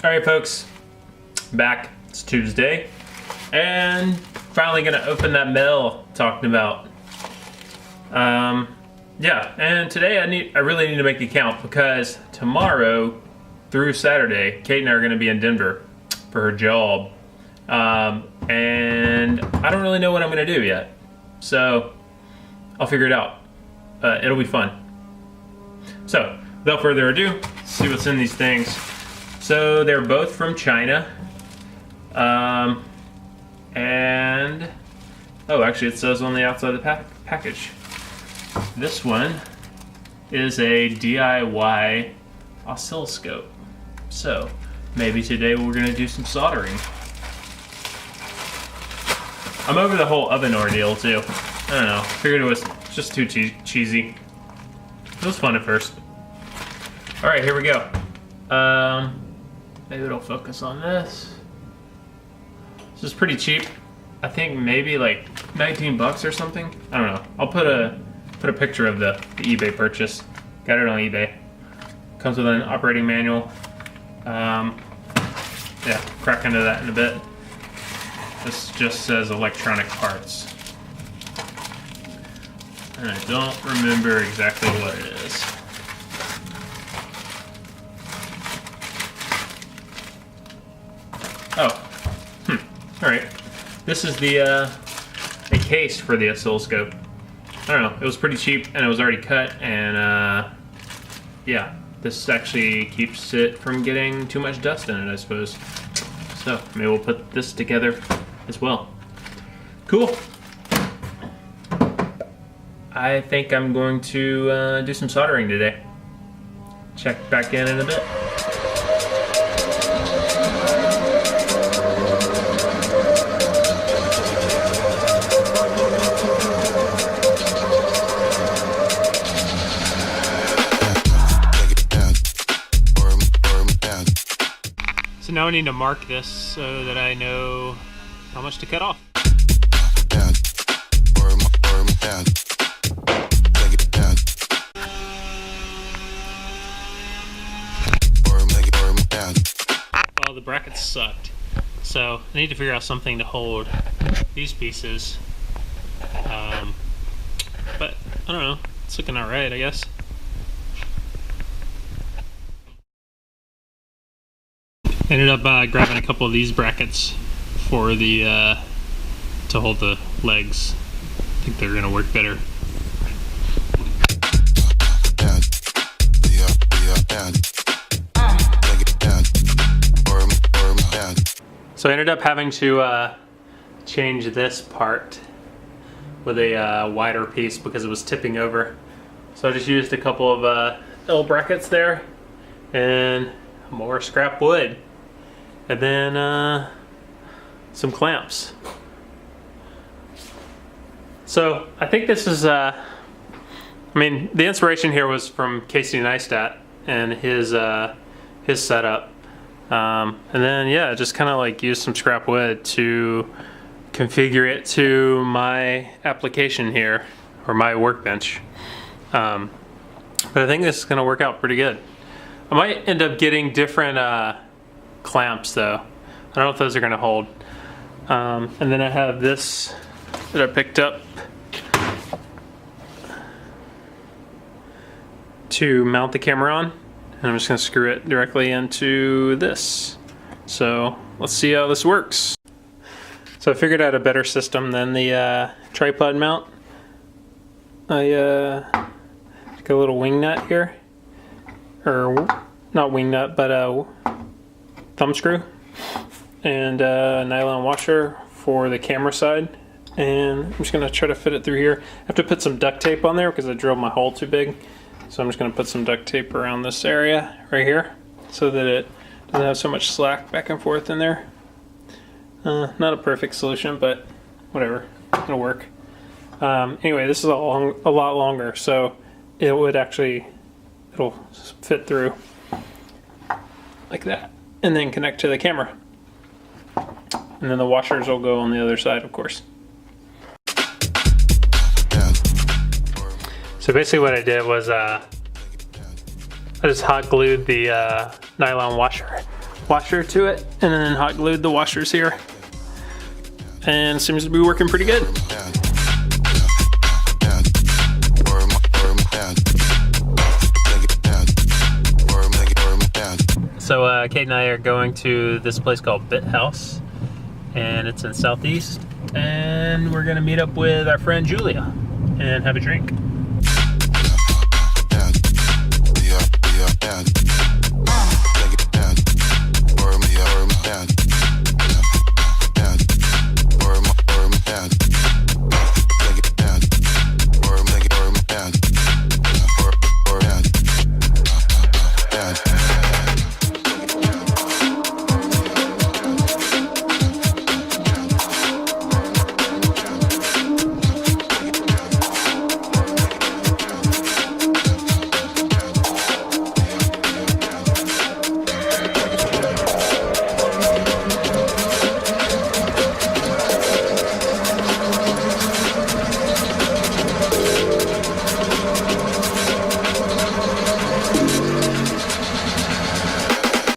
All right, folks, back. It's Tuesday, and finally gonna open that mail talking about. Yeah, and today I really need to make it count because tomorrow through Saturday, Kate and I are gonna be in Denver for her job, and I don't really know what I'm gonna do yet, so I'll figure it out. It'll be fun. So, without further ado, let's see what's in these things. So they're both from China. And, oh, actually it says on the outside of the package. This one is a DIY oscilloscope. So maybe today we're gonna do some soldering. I'm over the whole oven ordeal too. I don't know, figured it was just too cheesy. It was fun at first. All right, here we go. Maybe it'll focus on this. This is pretty cheap. I think maybe like 19 bucks or something. I don't know. I'll put a picture of the eBay purchase. Got it on eBay. Comes with an operating manual. Yeah, crack into that in a bit. This just says electronic parts. And I don't remember exactly what it is. Oh, all right. This is the case for the oscilloscope. I don't know, it was pretty cheap and it was already cut, and yeah, this actually keeps it from getting too much dust in it, I suppose. So maybe we'll put this together as well. Cool. I think I'm going to do some soldering today. Check back in a bit. So now I need to mark this so that I know how much to cut off. Well, the brackets sucked, so I need to figure out something to hold these pieces. But I don't know, it's looking all right, I guess. Ended up grabbing a couple of these brackets for the to hold the legs. I think they're gonna work better. So I ended up having to change this part with a wider piece because it was tipping over. So I just used a couple of L brackets there and more scrap wood. And then some clamps. So I think this is, I mean, the inspiration here was from Casey Neistat and his setup. And then, yeah, just kind of like used some scrap wood to configure it to my application here, or my workbench. But I think this is gonna work out pretty good. I might end up getting different clamps though. I don't know if those are gonna hold. And then I have this that I picked up to mount the camera on, and I'm just gonna screw it directly into this. So let's see how this works. So I figured out a better system than the tripod mount. I got a little wing nut here, or not wing nut, but a thumb screw, and a nylon washer for the camera side, and I'm just gonna try to fit it through here. I have to put some duct tape on there because I drilled my hole too big, so I'm just gonna put some duct tape around this area right here so that it doesn't have so much slack back and forth in there. Not a perfect solution, but whatever, it'll work. Anyway, this is a lot longer, so it'll fit through like that, and then connect to the camera. And then the washers will go on the other side, of course. So basically what I did was I I just hot glued the nylon washer to it, and then hot glued the washers here. And it seems to be working pretty good. So Kate and I are going to this place called Bit House, and it's in Southeast, and we're gonna meet up with our friend Julia and have a drink.